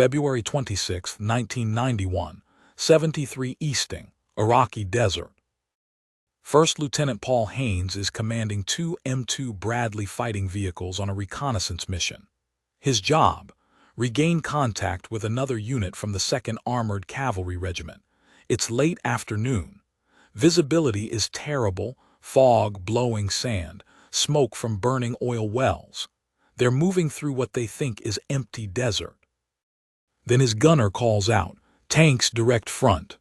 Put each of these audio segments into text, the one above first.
February 26, 1991, 73 Easting, Iraqi Desert. First Lieutenant Paul Hains is commanding two M2 Bradley fighting vehicles on a reconnaissance mission. His job: regain contact with another unit from the 2nd Armored Cavalry Regiment. It's late afternoon. Visibility is terrible: fog, blowing sand, smoke from burning oil wells. They're moving through what they think is empty desert. Then his gunner calls out, "Tanks direct front."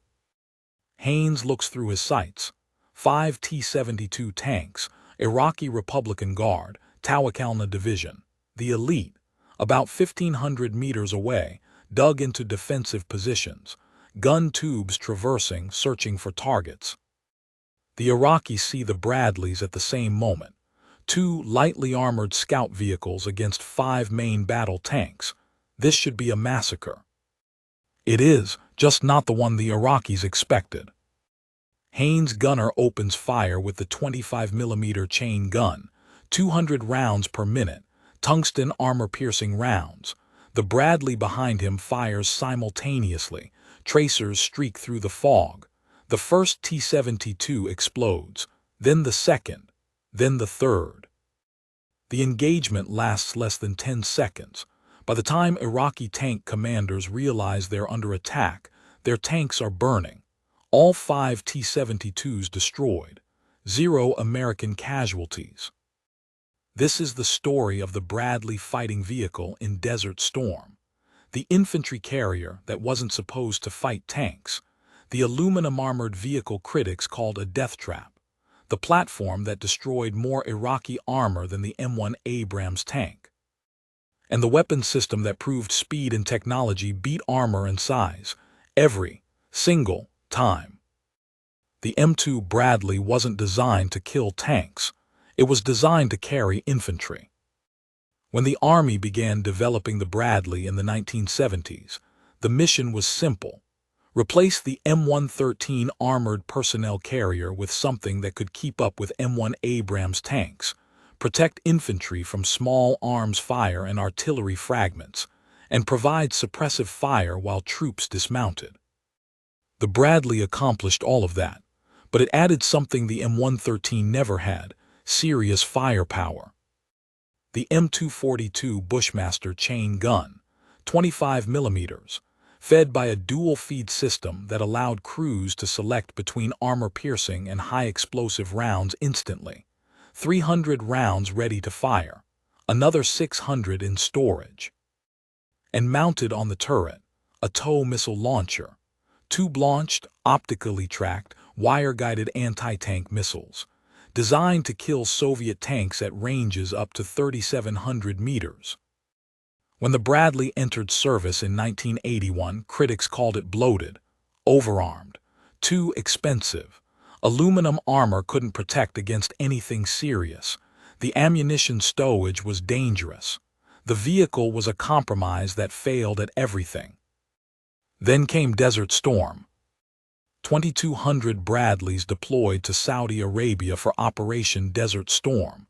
Hains looks through his sights. 5 T-72 tanks, Iraqi Republican Guard, Tawakalna Division, the elite, about 1,500 meters away, dug into defensive positions, gun tubes traversing, searching for targets. The Iraqis see the Bradleys at the same moment. 2 lightly armored scout vehicles against 5 main battle tanks. This should be a massacre. It is, just not the one the Iraqis expected. Hains' gunner opens fire with the 25mm chain gun, 200 rounds per minute, tungsten armor-piercing rounds. The Bradley behind him fires simultaneously. Tracers streak through the fog. The first T-72 explodes, then the second, then the third. The engagement lasts less than 10 seconds. By the time Iraqi tank commanders realize they're under attack, their tanks are burning. All 5 T-72s destroyed. 0 American casualties. This is the story of the Bradley fighting vehicle in Desert Storm. The infantry carrier that wasn't supposed to fight tanks. The aluminum-armored vehicle critics called a death trap. The platform that destroyed more Iraqi armor than the M-one Abrams tank. And the weapon system that proved speed and technology beat armor and size, every single time. The M2 Bradley wasn't designed to kill tanks. It was designed to carry infantry. When the Army began developing the Bradley in the 1970s, the mission was simple: replace the M113 armored personnel carrier with something that could keep up with M-one Abrams tanks, protect infantry from small arms fire and artillery fragments, and provide suppressive fire while troops dismounted. The Bradley accomplished all of that, but it added something the M113 never had: serious firepower. The M242 Bushmaster chain gun, 25mm, fed by a dual-feed system that allowed crews to select between armor-piercing and high-explosive rounds instantly. 300 rounds ready to fire, another 600 in storage. And mounted on the turret, a tow missile launcher, 2 launched, optically tracked, wire-guided anti-tank missiles, designed to kill Soviet tanks at ranges up to 3,700 meters. When the Bradley entered service in 1981, critics called it bloated, overarmed, too expensive. Aluminum armor couldn't protect against anything serious. The ammunition stowage was dangerous. The vehicle was a compromise that failed at everything. Then came Desert Storm. 2,200 Bradleys deployed to Saudi Arabia for Operation Desert Storm.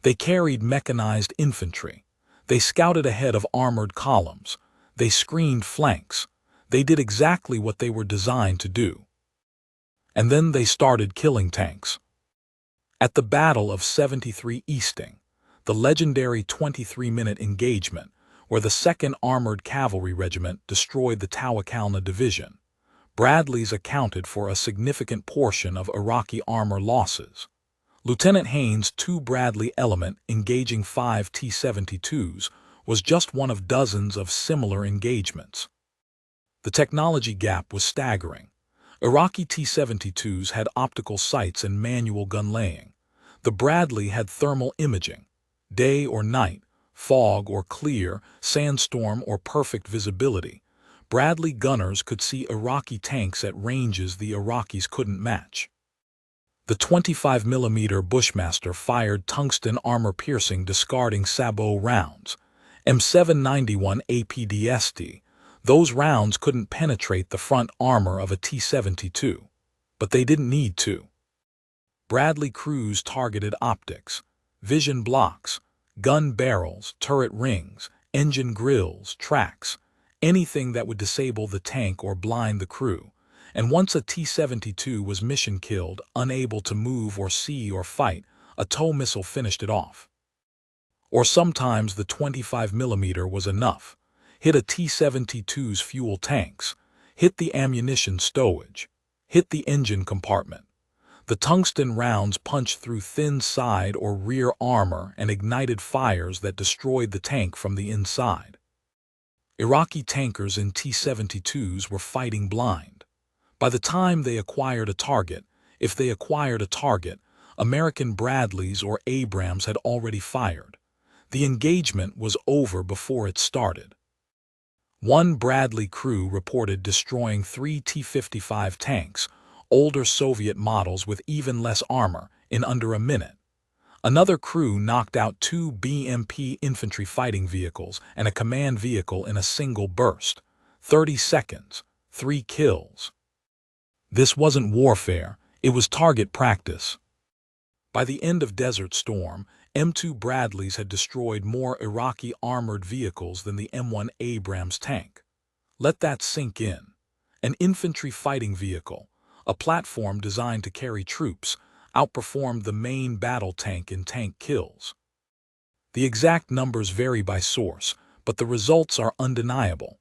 They carried mechanized infantry. They scouted ahead of armored columns. They screened flanks. They did exactly what they were designed to do. And then they started killing tanks. At the Battle of 73 Easting, the legendary 23-minute engagement, where the 2nd Armored Cavalry Regiment destroyed the Tawakalna Division, Bradleys accounted for a significant portion of Iraqi armor losses. Lieutenant Hains' 2 Bradley element engaging 5 T-72s was just one of dozens of similar engagements. The technology gap was staggering. Iraqi T-72s had optical sights and manual gun laying. The Bradley had thermal imaging. Day or night, fog or clear, sandstorm or perfect visibility, Bradley gunners could see Iraqi tanks at ranges the Iraqis couldn't match. The 25mm Bushmaster fired tungsten armor-piercing discarding sabot rounds, M791 APDST. Those rounds couldn't penetrate the front armor of a T-72, but they didn't need to. Bradley crews targeted optics, vision blocks, gun barrels, turret rings, engine grills, tracks. anything that would disable the tank or blind the crew, and once a T-72 was mission-killed, unable to move or see or fight, a tow missile finished it off. Or sometimes the 25mm was enough. Hit a T-72's fuel tanks, hit the ammunition stowage, hit the engine compartment. The tungsten rounds punched through thin side or rear armor and ignited fires that destroyed the tank from the inside. Iraqi tankers in T-72s were fighting blind. By the time they acquired a target, if they acquired a target, American Bradleys or Abrams had already fired. The engagement was over before it started. One Bradley crew reported destroying 3 T-55 tanks, older Soviet models with even less armor, in under a minute. Another crew knocked out 2 BMP infantry fighting vehicles and a command vehicle in a single burst. 30 seconds, 3 kills. This wasn't warfare, it was target practice. By the end of Desert Storm, M2 Bradleys had destroyed more Iraqi armored vehicles than the M-one Abrams tank. Let that sink in. An infantry fighting vehicle, a platform designed to carry troops, outperformed the main battle tank in tank kills. The exact numbers vary by source, but the results are undeniable.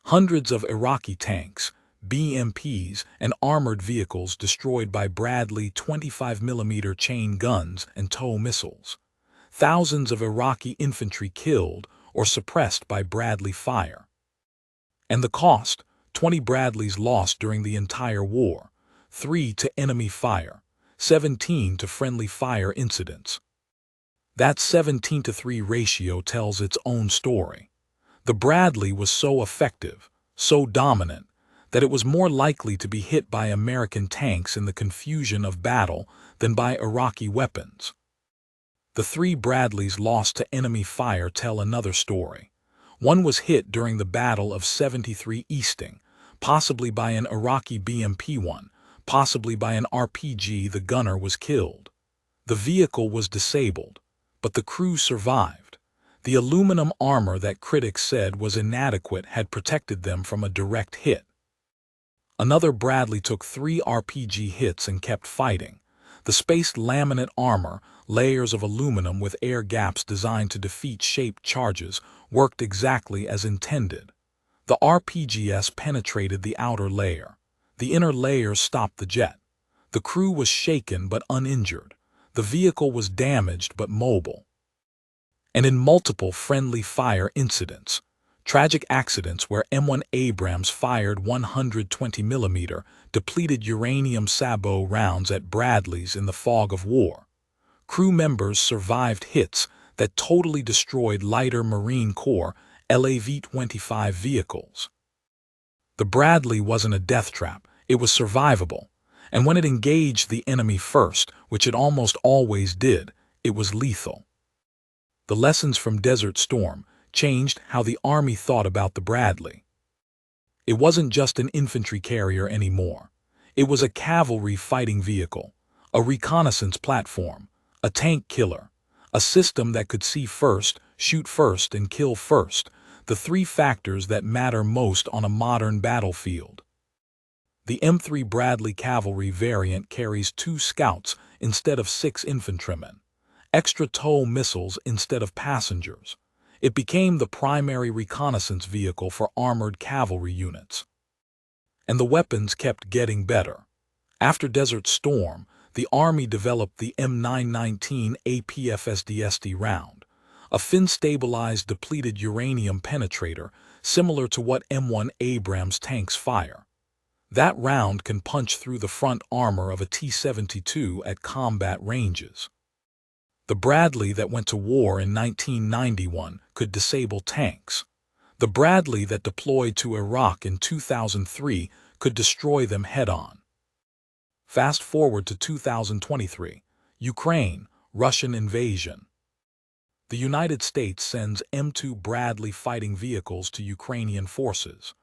Hundreds of Iraqi tanks, BMPs, and armored vehicles destroyed by Bradley 25mm chain guns and tow missiles. Thousands of Iraqi infantry killed or suppressed by Bradley fire. And the cost, 20 Bradleys lost during the entire war, 3 to enemy fire, 17 to friendly fire incidents. That 17-to-3 ratio tells its own story. The Bradley was so effective, so dominant, that it was more likely to be hit by American tanks in the confusion of battle than by Iraqi weapons. The 3 Bradleys lost to enemy fire tell another story. One was hit during the Battle of 73 Easting, possibly by an Iraqi BMP-1, possibly by an RPG. The gunner was killed. The vehicle was disabled, but the crew survived. The aluminum armor that critics said was inadequate had protected them from a direct hit. Another Bradley took 3 RPG hits and kept fighting. The spaced laminate armor, layers of aluminum with air gaps designed to defeat shaped charges, worked exactly as intended. The RPGs penetrated the outer layer. The inner layer stopped the jet. The crew was shaken but uninjured. The vehicle was damaged but mobile. And in multiple friendly fire incidents, tragic accidents where M-one Abrams fired 120mm depleted uranium sabot rounds at Bradleys in the fog of war. Crew members survived hits that totally destroyed lighter Marine Corps LAV-25 vehicles. The Bradley wasn't a death trap, it was survivable, and when it engaged the enemy first, which it almost always did, it was lethal. The lessons from Desert Storm changed how the Army thought about the Bradley. It wasn't just an infantry carrier anymore. It was a cavalry fighting vehicle, a reconnaissance platform, a tank killer, a system that could see first, shoot first, and kill first, the 3 factors that matter most on a modern battlefield. The M3 Bradley cavalry variant carries 2 scouts instead of 6 infantrymen, extra tow missiles instead of passengers. It became the primary reconnaissance vehicle for armored cavalry units. And the weapons kept getting better. After Desert Storm, the Army developed the M919 APFSDSD round, a fin-stabilized depleted uranium penetrator similar to what M-one Abrams tanks fire. That round can punch through the front armor of a T-72 at combat ranges. The Bradley that went to war in 1991 could disable tanks. The Bradley that deployed to Iraq in 2003 could destroy them head-on. Fast forward to 2023, Ukraine, Russian invasion. The United States sends M2 Bradley fighting vehicles to Ukrainian forces.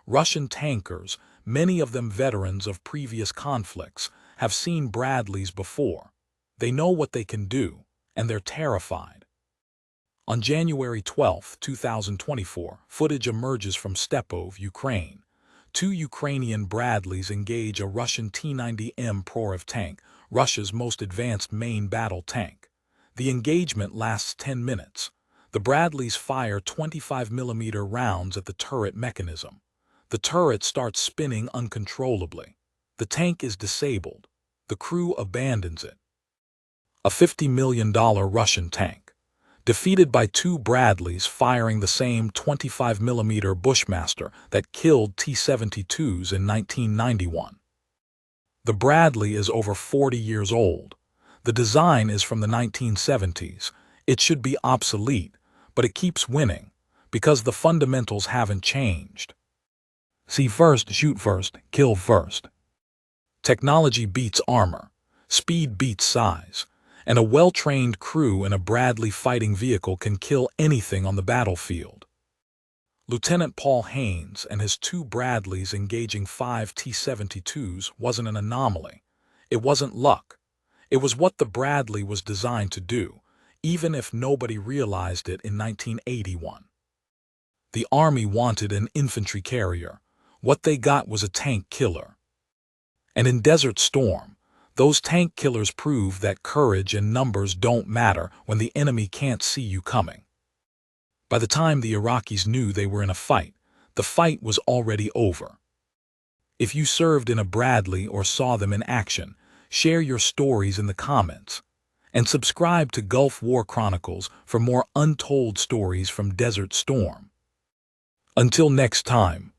Russian tankers, many of them veterans of previous conflicts, have seen Bradleys before. They know what they can do, and they're terrified. On January 12, 2024, footage emerges from Stepov, Ukraine. Two Ukrainian Bradleys engage a Russian T-90M Prorov tank, Russia's most advanced main battle tank. The engagement lasts 10 minutes. The Bradleys fire 25mm rounds at the turret mechanism. The turret starts spinning uncontrollably. The tank is disabled. The crew abandons it. A $50 million Russian tank, defeated by two Bradleys firing the same 25mm Bushmaster that killed T-72s in 1991. The Bradley is over 40 years old. The design is from the 1970s. It should be obsolete, but it keeps winning because the fundamentals haven't changed. See first, shoot first, kill first. Technology beats armor, speed beats size, and a well-trained crew in a Bradley fighting vehicle can kill anything on the battlefield. Lieutenant Paul Hains and his two Bradleys engaging 5 T-72s wasn't an anomaly. It wasn't luck. It was what the Bradley was designed to do, even if nobody realized it in 1981. The Army wanted an infantry carrier. What they got was a tank killer. And in Desert Storm, those tank killers prove that courage and numbers don't matter when the enemy can't see you coming. By the time the Iraqis knew they were in a fight, the fight was already over. If you served in a Bradley or saw them in action, share your stories in the comments. And subscribe to Gulf War Chronicles for more untold stories from Desert Storm. Until next time.